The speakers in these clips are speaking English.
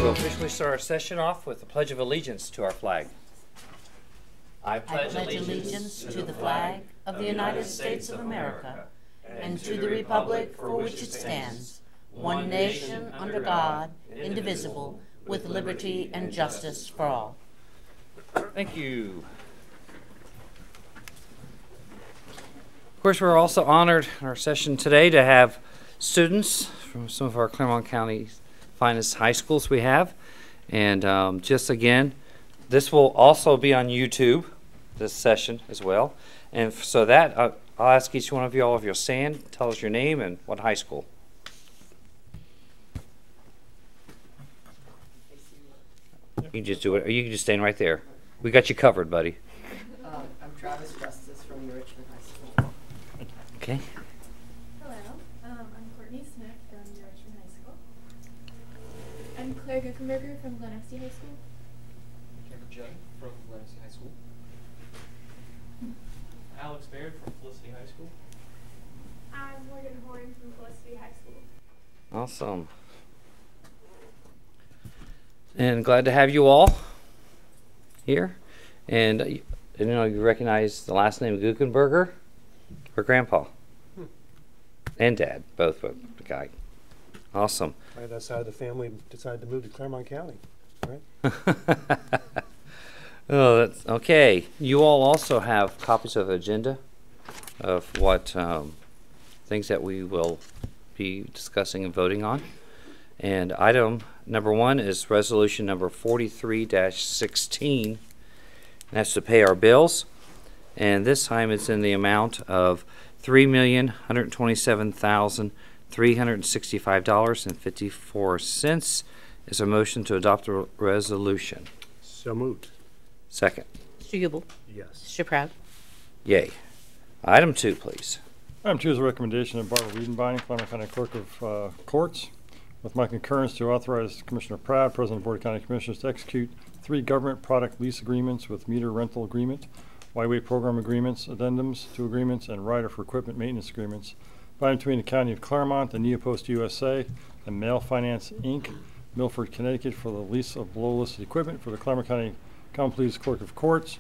We'll officially start our session off with the Pledge of Allegiance to our flag. I pledge allegiance to the flag of the United States of America and to the republic for which it stands, one nation under God, indivisible, with liberty and justice for all. Thank you. Of course, we're also honored in our session today to have students from some of our Clermont County's finest high schools we have. And just again, this will also be on YouTube, this session as well. And so that, I'll ask each one of you all if you'll stand, tell us your name and what high school. You can just do it, or you can just stand right there. We got you covered, buddy. I'm Travis Justice from the Richmond High School. Okay. Hello, I'm Courtney Smith from the Richmond High School. I'm Claire Guckenberger from Glen Estee High School. Cameron Judd from Glen Estee High School. Alex Baird from Felicity High School. I'm Morgan Horn from Felicity High School. Awesome. And glad to have you all here. And you know, you recognize the last name Guckenberger? Her grandpa. And dad, both the guy. Awesome. Right, that side of the family decided to move to Clermont County, right? Oh, that's okay. You all also have copies of the agenda of what things that we will be discussing and voting on. And item number 1 is resolution number 43-16. That's to pay our bills. And this time it's in the amount of $3,127,365.54. Is a motion to adopt the resolution? So moved. Second. Mr. Ubel. Yes. Mr. Proud. Yay. Item 2, please. Item 2 is a recommendation of Barbara Wiedenbein, Clermont County Clerk of Courts, with my concurrence to authorize Commissioner Proud, President of the Board of County Commissioners, to execute 3 government product lease agreements with meter rental agreement, Y-Way program agreements, addendums to agreements, and rider for equipment maintenance agreements by and between the County of Clermont and Neopost USA and Mail Finance, Inc., Milford, Connecticut, for the lease of below-listed equipment for the Clermont County Common Pleas Clerk of Courts.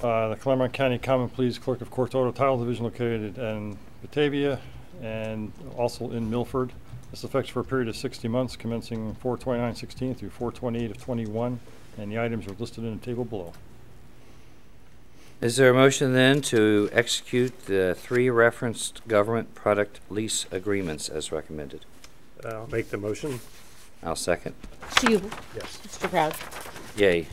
The Clermont County Common Pleas Clerk of Courts Auto Title Division located in Batavia and also in Milford. This affects for a period of 60 months commencing 4/29/16 through 4/28/21, and the items are listed in the table below. Is there a motion then to execute the 3 referenced government product lease agreements as recommended? I'll make the motion. I'll second. Mr. Ubel. Yes. Mr. Proud. Yay.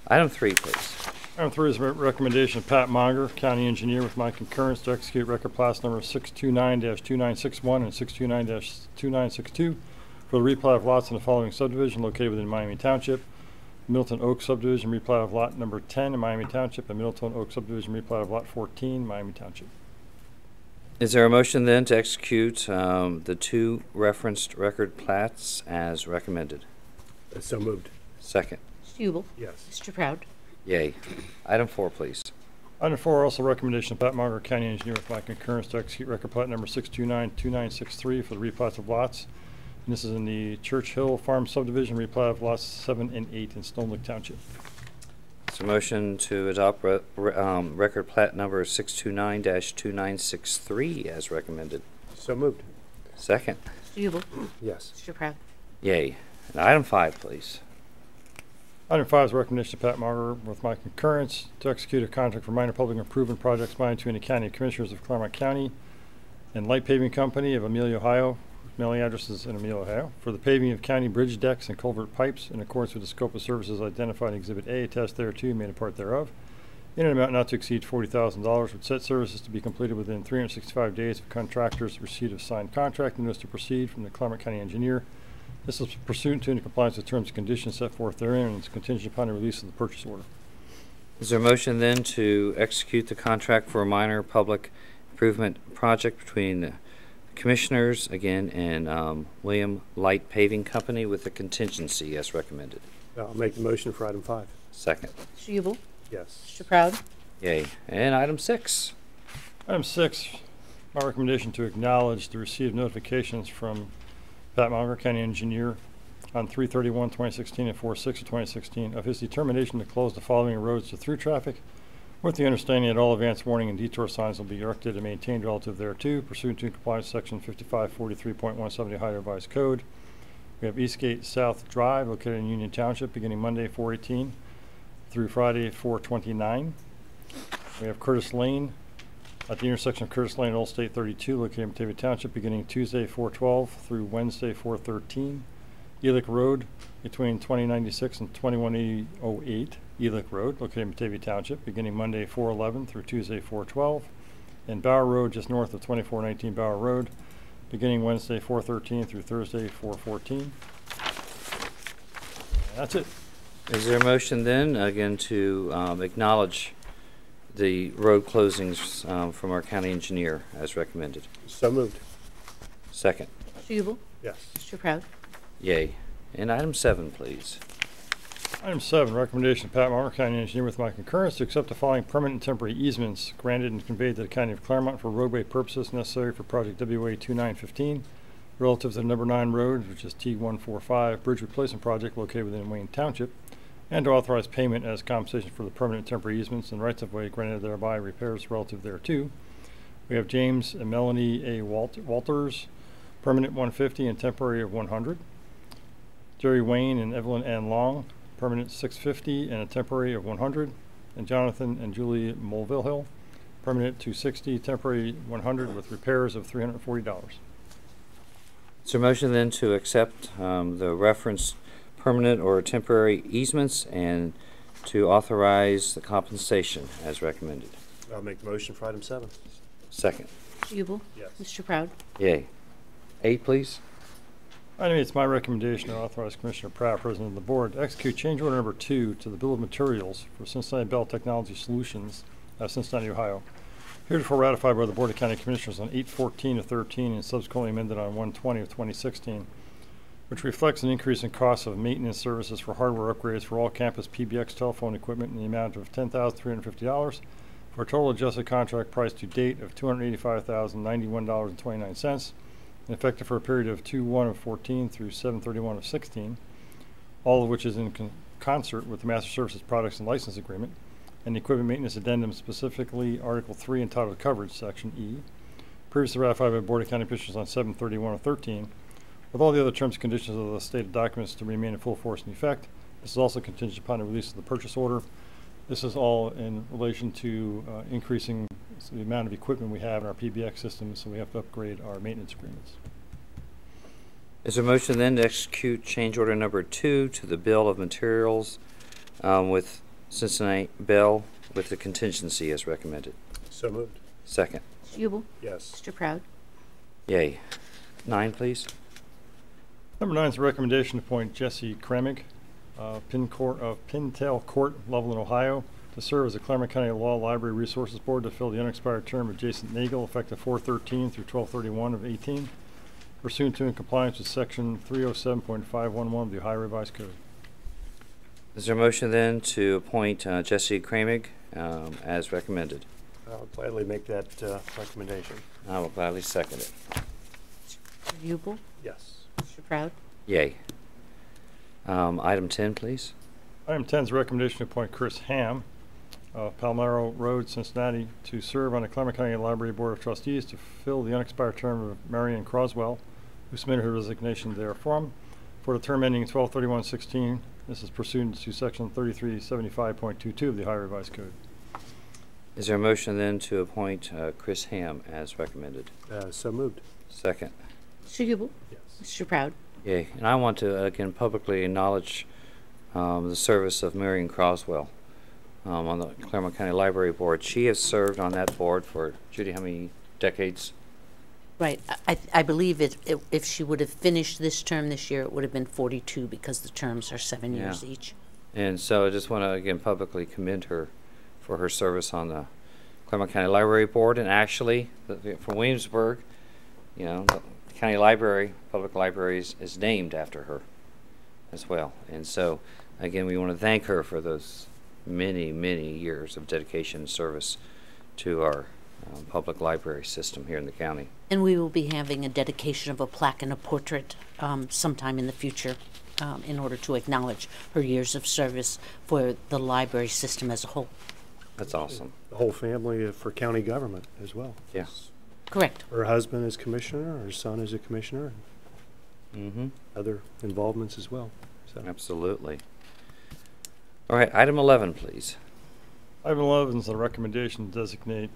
Item 3, please. Item 3 is a recommendation of Pat Monger, County Engineer, with my concurrence to execute record plats number 629-2961 and 629-2962 for the replat of lots in the following subdivision located within Miami Township: Middleton Oak Subdivision, replat of lot number 10 in Miami Township, and Middleton Oak Subdivision, replat of lot 14, Miami Township. Is there a motion then to execute the 2 referenced record plats as recommended? So moved. Second. Mr. Ubel. Yes. Mr. Proud. Yay. Item 4, please. Item 4, also recommendation of Pat Monger, County Engineer, with my concurrence to execute record plat number 629-2963 for the replats of lots. And this is in the Church Hill Farm Subdivision, replat of lots 7 and 8 in Stone Lake Township. It's a motion to adopt record plat number 629-2963 as recommended. So moved. Second. Mr. Ubel. Yes. Mr. Proud. Yay. And item 5, please. Item 5 is a recommendation of Pat Monger, with my concurrence, to execute a contract for minor public improvement projects by and between the County Commissioners of Clermont County and Light Paving Company of Amelia, Ohio, mailing addresses in Amelia, Ohio, for the paving of county bridge decks and culvert pipes in accordance with the scope of services identified in Exhibit A, attached thereto, made a part thereof, in an amount not to exceed $40,000, with said services to be completed within 365 days of contractor's receipt of signed contract and notice to proceed from the Clermont County Engineer. This is pursuant to and in compliance with terms and conditions set forth therein, and is contingent upon the release of the purchase order. Is there a motion then to execute the contract for a minor public improvement project between the Commissioners, again, and William Light Paving Company with a contingency as recommended? I'll make the motion for item 5. Second. Mr. Ubel. Yes. Mr. Proud. Yay. And item 6. Item 6, my recommendation to acknowledge the receipt of notifications from Pat Monger, County Engineer, on 3/31/2016 and 4/6/2016 of his determination to close the following roads to through traffic, with the understanding that all advance warning and detour signs will be erected and maintained relative thereto, pursuant to compliance section 5543.170 Ohio Revised Code. We have Eastgate South Drive, located in Union Township, beginning Monday 4/18 through Friday 4/29. We have Curtis Lane at the intersection of Curtis Lane and Old State 32, located in Batavia Township, beginning Tuesday 4/12 through Wednesday 4/13. Elick Road between 2096 and 2108 Elick Road, located in Batavia Township, beginning Monday 4/11 through Tuesday 4/12. And Bower Road, just north of 2419 Bower Road, beginning Wednesday 4/13 through Thursday 4/14. That's it. Is there a motion then, again, to acknowledge the road closings from our county engineer as recommended? So moved. Second. Mr. Ubel? Yes. Mr. Proud? Yay. And item 7, please. Item 7, recommendation of Pat Martin, County Engineer, with my concurrence, to accept the following permanent and temporary easements granted and conveyed to the County of Clermont for roadway purposes necessary for project WA 2915 relative to the number 9 road, which is T145 bridge replacement project located within Wayne Township, and to authorize payment as compensation for the permanent and temporary easements and rights of way granted thereby, repairs relative thereto. We have James and Melanie A. Walters, permanent 150 and temporary of 100. Jerry Wayne and Evelyn Ann Long, permanent 650 and a temporary of 100. And Jonathan and Julie Mulvihill, permanent 260, temporary 100 with repairs of $340. Is there a motion then to accept the referenced permanent or temporary easements and to authorize the compensation as recommended? I'll make the motion for item 7. Second. Mr. Ubel? Yes. Mr. Proud? Yay. 8, please. Item 8, it's my recommendation to authorize Commissioner Pratt, President of the Board, to execute change order number 2 to the Bill of Materials for Cincinnati Bell Technology Solutions of Cincinnati, Ohio. Heretofore ratified by the Board of County Commissioners on 8/14/13 and subsequently amended on 1/20/2016, which reflects an increase in costs of maintenance services for hardware upgrades for all campus PBX telephone equipment in the amount of $10,350 for a total adjusted contract price to date of $285,091.29. and effective for a period of 2/1/14 through 7/31/16, all of which is in concert with the Master Services Products and License Agreement and the Equipment Maintenance Addendum, specifically Article 3 entitled Coverage, Section E, previously ratified by the Board of County Commissioners on 7/31/13, with all the other terms and conditions of the stated documents to remain in full force and effect. This is also contingent upon the release of the purchase order. This is all in relation to increasing the amount of equipment we have in our PBX system, so we have to upgrade our maintenance agreements. Is there a motion then to execute change order number 2 to the Bill of Materials with Cincinnati Bell with the contingency as recommended? So moved. Second. Mr. Ubel? Yes. Mr. Proud? Yay. 9, please. Number 9 is a recommendation to appoint Jesse Kremig, Pintail Court, Loveland, Ohio, to serve as the Clermont County Law Library Resources Board to fill the unexpired term of Jason Nagel, effective 4/13 through 12/31/18, pursuant to and compliance with Section 307.511 of the Ohio Revised Code. Is there a motion then to appoint Jesse Kramig as recommended? I'll gladly make that recommendation. I will gladly second it. Mr. Ubel? Yes. Mr. Proud? Yay. Item 10, please. Item 10 is a recommendation to appoint Chris Ham of Palmero Road, Cincinnati, to serve on the Clermont County Library Board of Trustees to fill the unexpired term of Marion Croswell, who submitted her resignation therefrom, for the term ending 12/31/16. This is pursuant to Section 3375.22 of the Ohio Revised Code. Is there a motion then to appoint Chris Ham as recommended? So moved. Second. Mr. Ubel? Yes. Mr. Proud? Yay. And I want to again publicly acknowledge the service of Marion Croswell on the Clermont County Library Board. She has served on that board for, Judy, how many decades? Right. I believe if she would have finished this term this year, it would have been 42 because the terms are 7 years Yeah. each. And so I just want to again publicly commend her for her service on the Clermont County Library Board. And actually, for Williamsburg, you know, the county library, public libraries, is named after her as well. And so, again, we want to thank her for those many, many years of dedication and service to our public library system here in the county. And we will be having a dedication of a plaque and a portrait sometime in the future in order to acknowledge her years of service for the library system as a whole. That's awesome. The whole family for county government as well. Yeah. Correct. Her husband is commissioner, her son is a commissioner, Mm-hmm. other involvements as well. So. Absolutely. All right, item 11, please. Item 11 is a recommendation to designate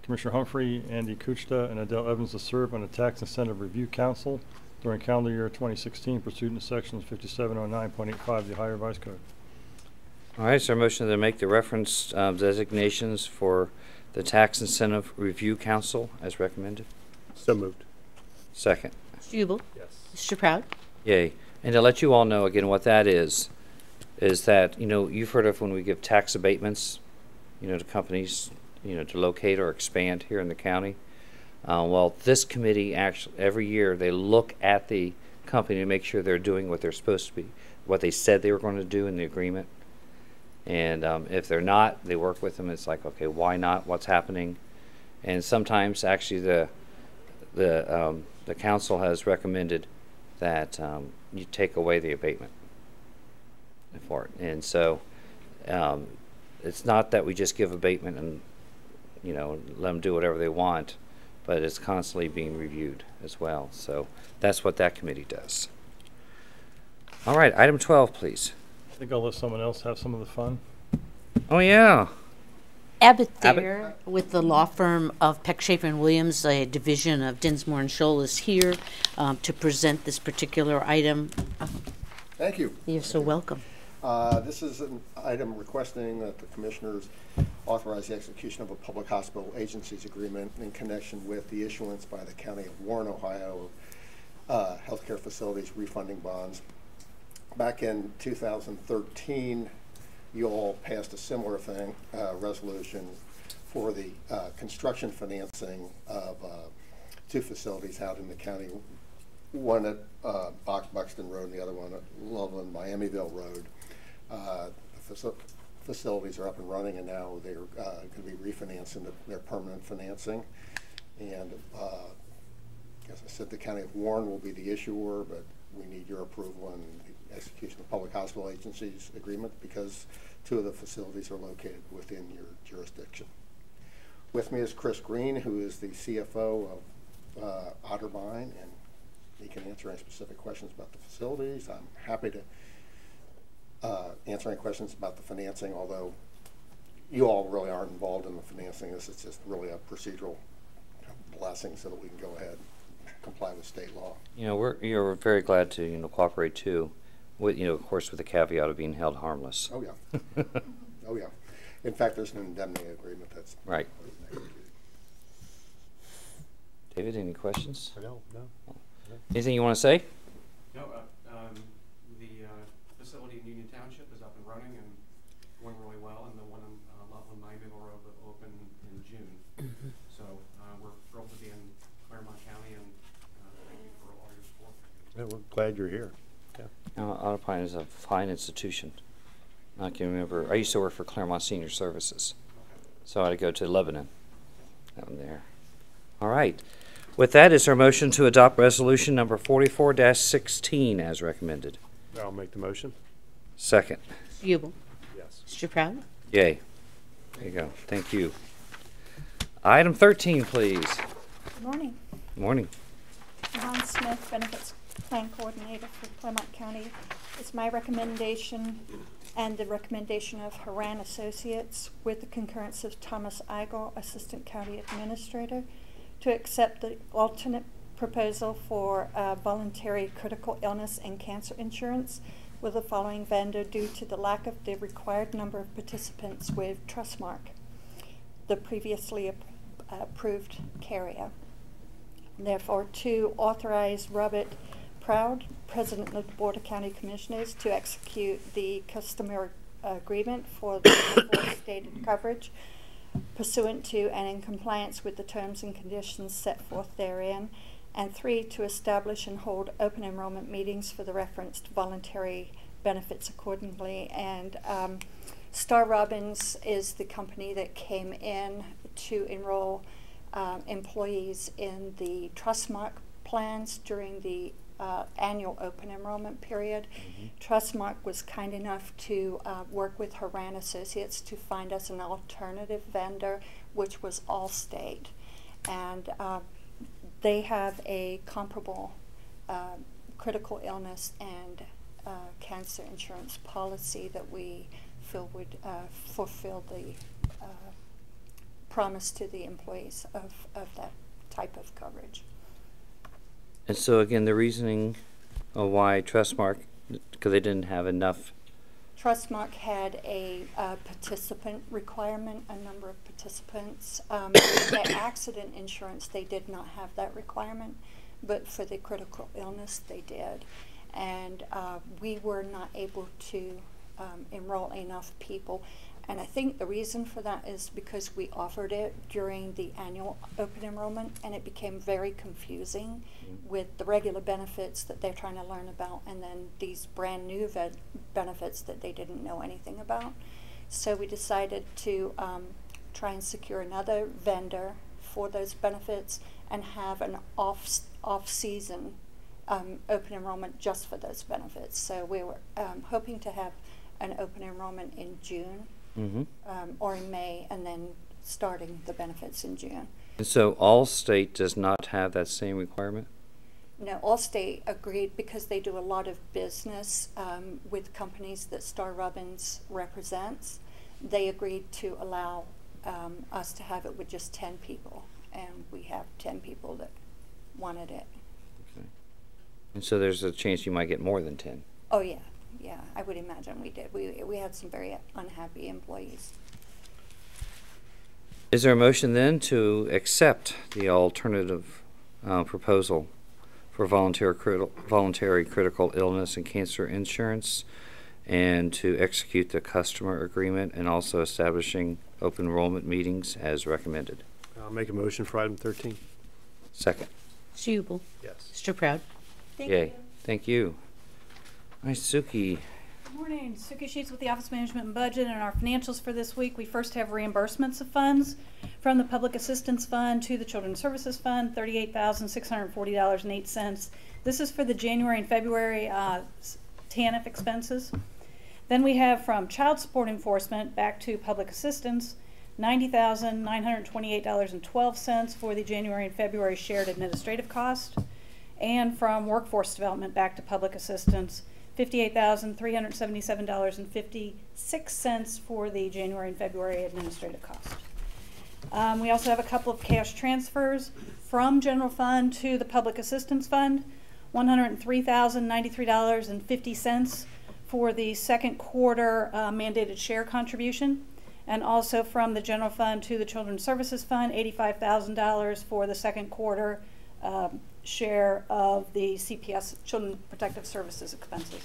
Commissioner Humphrey, Andy Kuchta, and Adele Evans to serve on the Tax Incentive Review Council during calendar year 2016 pursuant to sections 5709.85 of the Ohio Revised Code. All right, is there a motion to make the reference designations for the Tax Incentive Review Council as recommended? So moved. Second. Mr. Jubal? Yes. Mr. Proud? Yay. And to let you all know again what that is that, you know, you've heard of when we give tax abatements, you know, to companies, you know, to locate or expand here in the county. Well, this committee actually, every year, they look at the company to make sure they're doing what they're supposed to be, what they said they were going to do in the agreement. And if they're not, they work with them. It's like, okay, why not? What's happening? And sometimes, actually, the council has recommended that you take away the abatement for it. And so it's not that we just give abatement and, you know, let them do whatever they want, but it's constantly being reviewed as well. So that's what that committee does. All right, item 12, please. I think I'll let someone else have some of the fun. Oh, yeah. Abbott Abbott? there with the law firm of Peck, Schaefer & Williams, a division of Dinsmore and Scholl, is here to present this particular item. Thank you. You're so welcome. This is an item requesting that the commissioners authorize the execution of a public hospital agencies agreement in connection with the issuance by the County of Warren, Ohio, healthcare facilities refunding bonds. Back in 2013, you all passed a similar thing, resolution for the construction financing of two facilities out in the county, one at Buxton Road and the other one at Loveland, Miamiville Road. The facilities are up and running, and now they're going to be refinancing their permanent financing. And as I said, the County of Warren will be the issuer, but we need your approval and the execution of the Public Hospital Agencies Agreement because two of the facilities are located within your jurisdiction. With me is Chris Green, who is the CFO of Otterbein, and he can answer any specific questions about the facilities. I'm happy to answer any questions about the financing, although you all really aren't involved in the financing. This is just really a procedural blessing so that we can go ahead and comply with state law. You know, we're very glad to, you know, cooperate too, with, you know, of course, with the caveat of being held harmless. Oh, yeah. Oh, yeah. In fact, there's an indemnity agreement that's Right. David, any questions? No. Anything you want to say? No, the facility in Union Township is up and running and going really well, and the one in Loveland, Miamiville Road will open in June. So we're thrilled to be in Clermont County, and thank you for all your support. Yeah, we're glad you're here. Yeah. Otterbein is a fine institution. I can remember, I used to work for Clermont Senior Services, so I had to go to Lebanon down there. All right. With that, is there a motion to adopt resolution number 44-16 as recommended? I'll make the motion. Second. Mr. Jubal? Yes. Mr. Proud? Yay. There you go. Thank you. Item 13, please. Good morning. Morning. Yvonne Smith, Benefits Plan Coordinator for Clermont County. It's my recommendation and the recommendation of Haran Associates with the concurrence of Thomas Eigel, Assistant County Administrator, to accept the alternate proposal for voluntary critical illness and cancer insurance with the following vendor due to the lack of the required number of participants with Trustmark, the previously approved carrier. Therefore, to authorize Robert Proud, President of the Board of County Commissioners, to execute the customer agreement for the stated coverage pursuant to and in compliance with the terms and conditions set forth therein, and 3, to establish and hold open enrollment meetings for the referenced voluntary benefits accordingly. And Star Robbins is the company that came in to enroll employees in the Trustmark plans during the annual open enrollment period. Trustmark was kind enough to work with Horan Associates to find us an alternative vendor, which was Allstate. And they have a comparable critical illness and cancer insurance policy that we feel would fulfill the promise to the employees of that type of coverage. And so again, the reasoning of why Trustmark, because they didn't have enough. Trustmark had a participant requirement, a number of participants. The accident insurance, they did not have that requirement, but for the critical illness, they did. And we were not able to enroll enough people. And I think the reason for that is because we offered it during the annual open enrollment, and it became very confusing with the regular benefits that they're trying to learn about and then these brand new benefits that they didn't know anything about. So we decided to try and secure another vendor for those benefits and have an off-season open enrollment just for those benefits. So we were hoping to have an open enrollment in June. Or in May, and then starting the benefits in June. And so Allstate does not have that same requirement? No, Allstate agreed because they do a lot of business with companies that Star Robbins represents. They agreed to allow us to have it with just 10 people, and we have 10 people that wanted it. Okay. And so there's a chance you might get more than 10? Oh, yeah. Yeah, I would imagine we did. We had some very unhappy employees. Is there a motion then to accept the alternative proposal for voluntary critical illness and cancer insurance, and to execute the customer agreement, and also establishing open enrollment meetings as recommended? I'll make a motion for item 13. Second. Mr. Ubel. Yes. Mr. Proud. Yay. Thank you. All right, Suki. Good morning. Suki Sheets with the Office Management and Budget, and our financials for this week. We first have reimbursements of funds from the Public Assistance Fund to the Children's Services Fund, $38,640.08. This is for the January and February TANF expenses. Then we have from Child Support Enforcement back to Public Assistance, $90,928.12 for the January and February shared administrative cost. And from Workforce Development back to Public Assistance, $58,377.56 for the January and February administrative cost. We also have a couple of cash transfers from General Fund to the Public Assistance Fund, $103,093.50 for the second quarter mandated share contribution, and also from the General Fund to the Children's Services Fund, $85,000 for the second quarter share of the CPS, Children Protective Services expenses.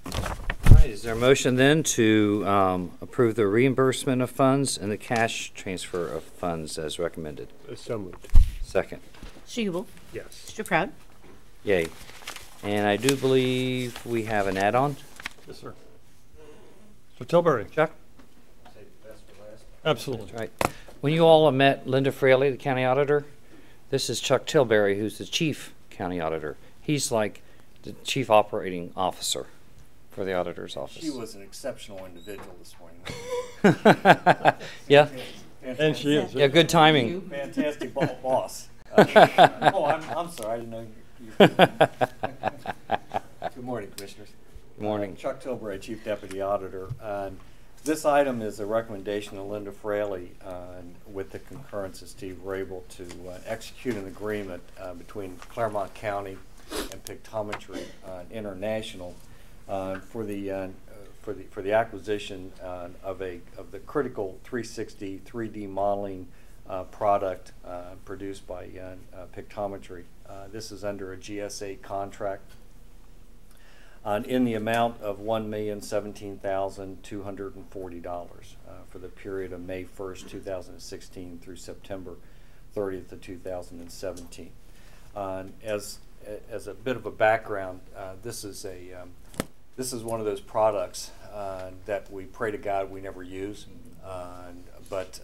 All right, is there a motion then to approve the reimbursement of funds and the cash transfer of funds as recommended? So moved. Second. Mr. Ubel. Yes. Mr. Proud. Yay. And I do believe we have an add-on. Yes, sir. So Tilbury. Chuck? Absolutely. That's right. When you all met Linda Fraley, the county auditor, this is Chuck Tilbury, who's the chief county auditor. He's like the chief operating officer for the auditor's office. She was an exceptional individual this morning. Yeah? And she is. Yeah, good timing. Fantastic boss. Oh, I'm sorry, I didn't know you. Good morning, Commissioners. Good morning. Chuck Tilbury, Chief Deputy Auditor. This item is a recommendation of Linda Fraley. With the concurrence of Steve, we're able to execute an agreement between Clermont County and Pictometry International for the acquisition of the critical 360 3D modeling product produced by Pictometry. This is under a GSA contract in the amount of $1,017,240 for the period of May 1st, 2016 through September 30th of 2017. As a bit of a background, this is one of those products that we pray to God we never use, but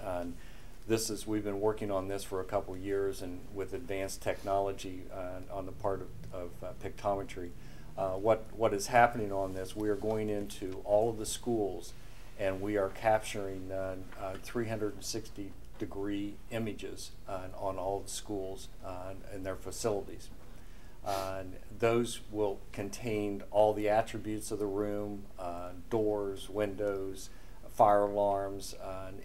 we've been working on this for a couple years, and with advanced technology on the part of pictometry. What is happening on this, we are going into all of the schools and we are capturing 360-degree images on all the schools and their facilities. Those will contain all the attributes of the room, doors, windows, fire alarms,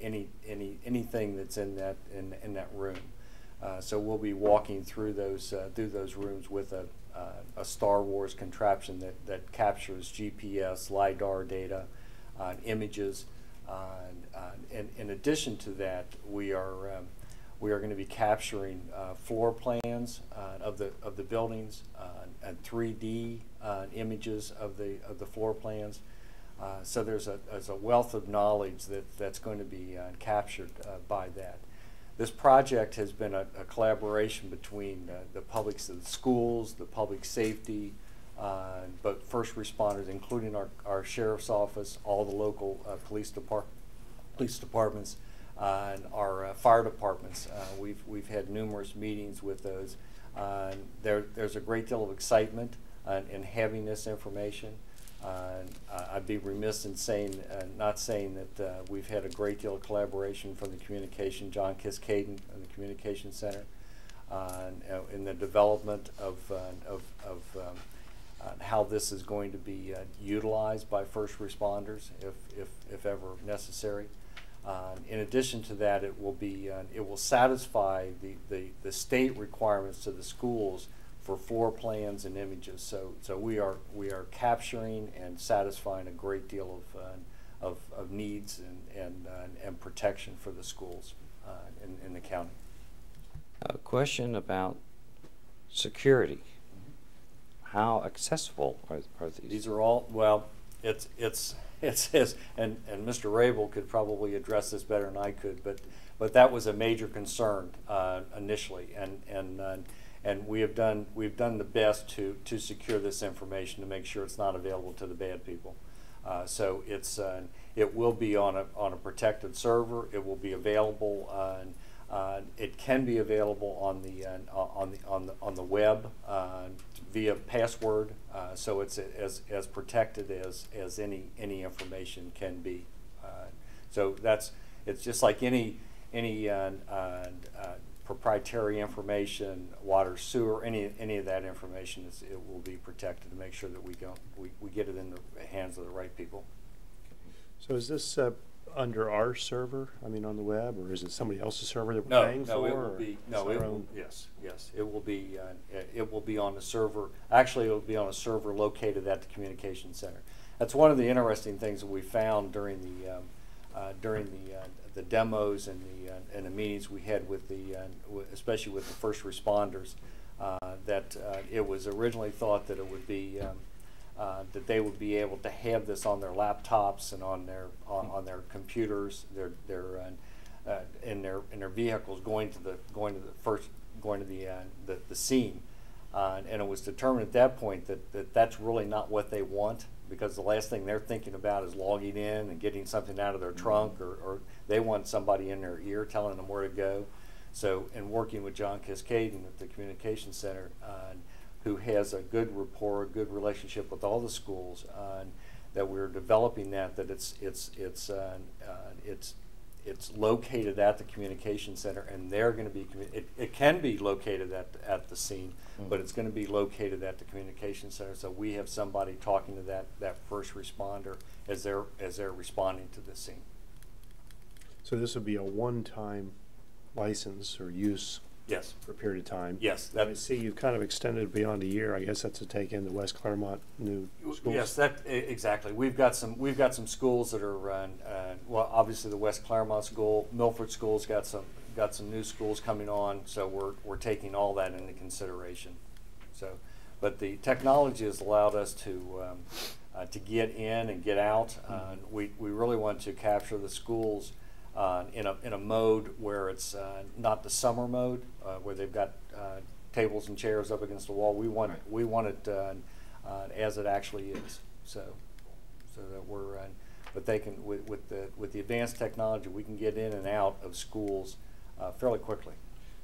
anything that's in that room. So we'll be walking through those rooms with a Star Wars contraption that captures GPS, LiDAR data, images. And in addition to that, we are going to be capturing floor plans of the buildings and 3D images of the floor plans. So there's a wealth of knowledge that's going to be captured by that. This project has been a collaboration between the publics of the schools, the public safety, but first responders, including our sheriff's office, all the local police departments, and our fire departments. We've had numerous meetings with those. There's a great deal of excitement in having this information. I'd be remiss in not saying that we've had a great deal of collaboration from the communication, John Kiskaden and the Communication Center, in the development of how this is going to be utilized by first responders, if ever necessary. In addition to that, it will satisfy the state requirements to the schools for floor plans and images. So we are capturing and satisfying a great deal of needs and protection for the schools in the county. A question about security. How accessible are these? These are all, well, it's and Mr. Rabel could probably address this better than I could, but that was a major concern initially, and we've done the best to secure this information to make sure it's not available to the bad people. So it will be on a protected server. It will be available. It can be available on the web via password. So it's as protected as any information can be. So it's just like any proprietary information, water, sewer, any of that information, it will be protected to make sure that we get it in the hands of the right people. So is this under our server? I mean, on the web, or is it somebody else's server that we're No, paying no, for? it will be no, it will, yes, it will be. It will be on the server. Actually, it will be on a server located at the communication center. That's one of the interesting things that we found during the demos and the meetings we had with especially with the first responders, that it was originally thought that it would be that they would be able to have this on their laptops and on their computers, in their vehicles going to the scene, and it was determined at that point that that's really not what they want, because the last thing they're thinking about is logging in and getting something out of their trunk, or they want somebody in their ear telling them where to go. So, in working with John Kiskaden at the Communication Center, who has a good rapport, a good relationship with all the schools, that we're developing that it's located at the Communication Center, and they're going to be, it can be located at the scene, but it's going to be located at the Communication Center, so we have somebody talking to that first responder as they're responding to the scene. So this would be a one-time license or use? Yes. For a period of time? Yes. I see you've kind of extended beyond a year. I guess that's to take in the West Clermont new schools? Yes, exactly. We've got some schools that are well, obviously the West Clermont school, Milford school's got some new schools coming on, so we're taking all that into consideration. So, but the technology has allowed us to get in and get out. We really want to capture the schools in a mode where it's not the summer mode, where they've got tables and chairs up against the wall. We want it as it actually is. So that we're, but they can with the advanced technology, we can get in and out of schools fairly quickly.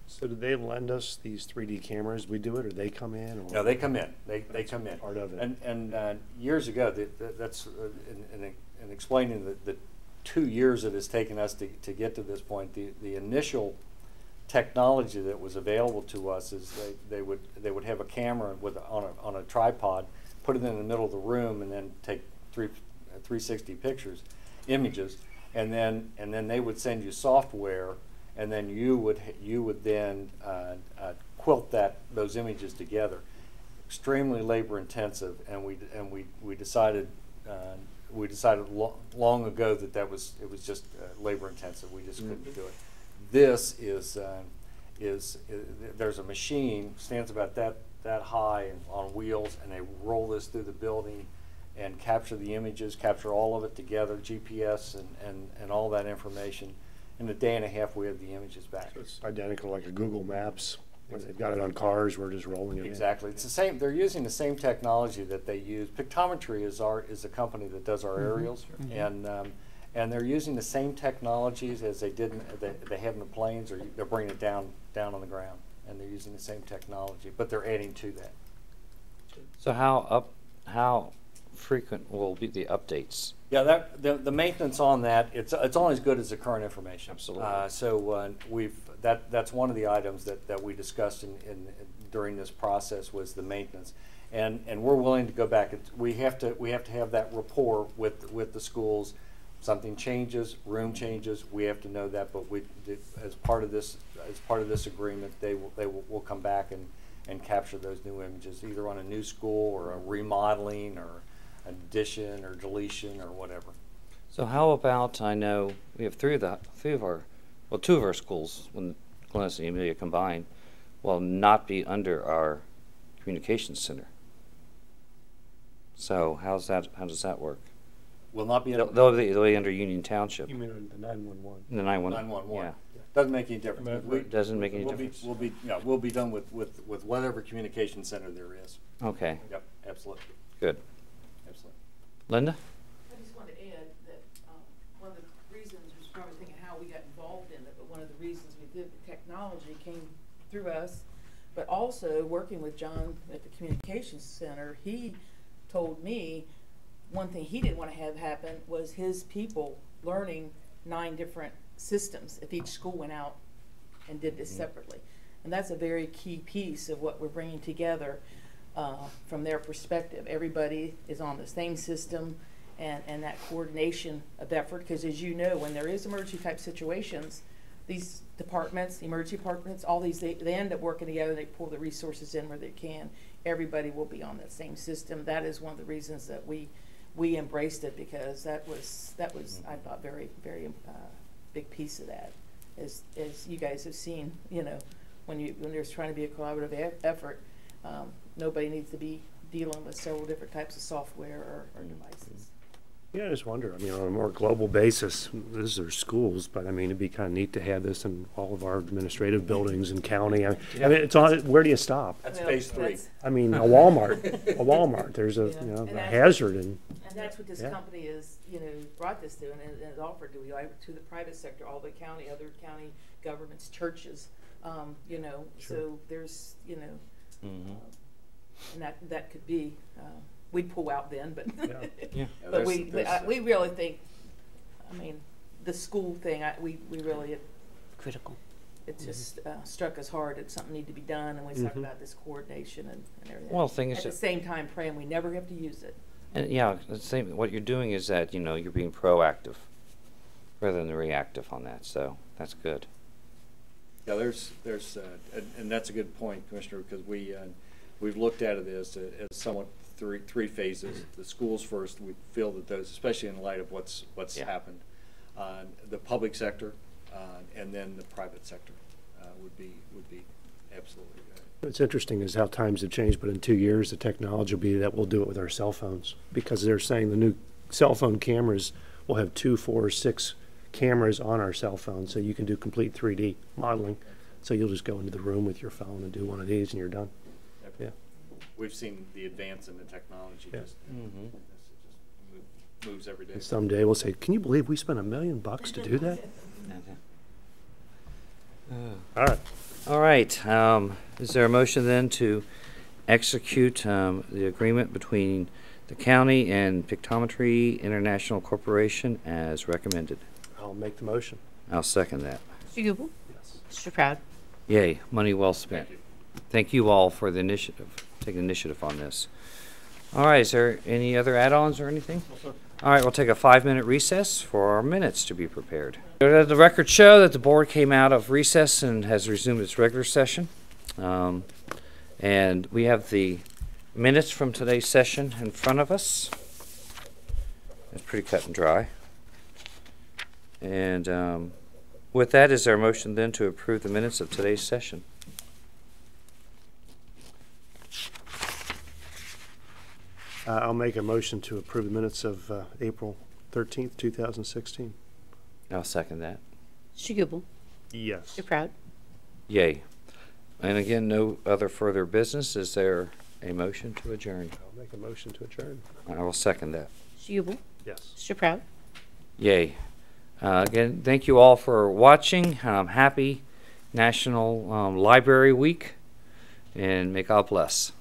So do they lend us these 3D cameras? We do it, or they come in? Or No, they come in. They come in. Part of it. And years ago, that's in explaining the 2 years it has taken us to get to this point. The initial technology that was available to us is they would have a camera on a tripod, put it in the middle of the room, and then take 360 images, and then they would send you software, and then you would then quilt those images together. Extremely labor intensive, and we decided long ago that it was just labor intensive. We just couldn't do it. This is there's a machine stands about that high and on wheels, and they roll this through the building and capture the images, capture all of it together, GPS and all that information. In a day and a half, we have the images back. So it's identical like a Google Maps. When they've got it on cars, we're just rolling it Exactly. It's the same. They're using the same technology that they use. Pictometry is a company that does our aerials, and they're using the same technologies as they have in the planes, or they're bringing it down on the ground, and they're using the same technology, but they're adding to that. So how frequent will be the updates? Yeah, the maintenance on that, it's only as good as the current information. Absolutely. That's one of the items that we discussed during this process was the maintenance, and we're willing to go back. We have to have that rapport with the schools. Something changes, room changes, we have to know that. But as part of this agreement, we'll come back and capture those new images, either on a new school or a remodeling or addition or deletion or whatever. So how about, I know we have two of our schools, when Glennis and Amelia combined, will not be under our communications center. So how does that work? Will not be. They'll be under Union Township. You mean the 911? The 911. Yeah. Doesn't make any difference. It doesn't make any difference. We'll be done with whatever communication center there is. Okay. Yep, absolutely. Good. Absolutely. Linda? I just wanted to add that one of the reasons, was probably thinking how we got involved in it, but one of the reasons we did, the technology came through us, but also working with John at the Communications Center, he told me one thing he didn't want to have happen was his people learning 9 different systems if each school went out and did this separately. And that's a very key piece of what we're bringing together from their perspective. Everybody is on the same system, and that coordination of effort, because as you know, when there is emergency type situations, these departments, emergency departments, all these, they end up working together. They pull the resources in where they can. Everybody will be on that same system. That is one of the reasons that we embraced it, because that was I thought very big piece of that. As you guys have seen, you know, when there's trying to be a collaborative effort, nobody needs to be dealing with several different types of software or devices. Yeah, I just wonder, I mean, on a more global basis, these are schools, but I mean, it'd be kind of neat to have this in all of our administrative buildings and county. I mean, it's on, where do you stop? That's phase 3. I mean, a Walmart, there's a hazard. And that's what this company is, you know, brought this to, and it offered to the private sector, all the county, other county governments, churches, you know, so there's, you know, and that could be, we'd pull out then, but but we really think, I mean, the school thing, we really Critical. it just struck us hard that something needed to be done, and we talked about this coordination and everything. Well, the thing is, at the same time, praying we never have to use it. and yeah, the same. What you're doing is that, you know, you're being proactive rather than reactive on that. So that's good. Yeah, there's and that's a good point, Commissioner, because we've looked at it as somewhat three phases. The schools first. We feel that those, especially in light of what's happened, the public sector, and then the private sector would be absolutely good. what's interesting is how times have changed, but in 2 years, the technology will be that we'll do it with our cell phones, because they're saying the new cell phone cameras will have 2, 4, 6 cameras on our cell phone, so you can do complete 3D modeling. So you'll just go into the room with your phone and do one of these, and you're done. Yeah. We've seen the advance in the technology. Yeah. Just moves every day. And someday we'll say, "Can you believe we spent $1 million to do that?" All right. All right, is there a motion then to execute the agreement between the county and Pictometry International Corporation as recommended? I'll make the motion. I'll second that. Mr. Gubel? Yes. Mr. Proud? Yay, money well spent. Thank you all for the initiative, taking initiative on this. All right, is there any other add-ons or anything? All right, we'll take a 5-minute recess for our minutes to be prepared. The records show that the board came out of recess and has resumed its regular session. And we have the minutes from today's session in front of us. It's pretty cut and dry. And with that, is there a motion then to approve the minutes of today's session? I'll make a motion to approve the minutes of April 13th, 2016. I'll second that. Mr. Gubel? Yes. Mr. Proud? Yay. And again, no other further business. Is there a motion to adjourn? I'll make a motion to adjourn. I will second that. Mr. Gubel? Yes. Mr. Proud? Yay. Again, thank you all for watching. Happy National Library Week, and may God bless.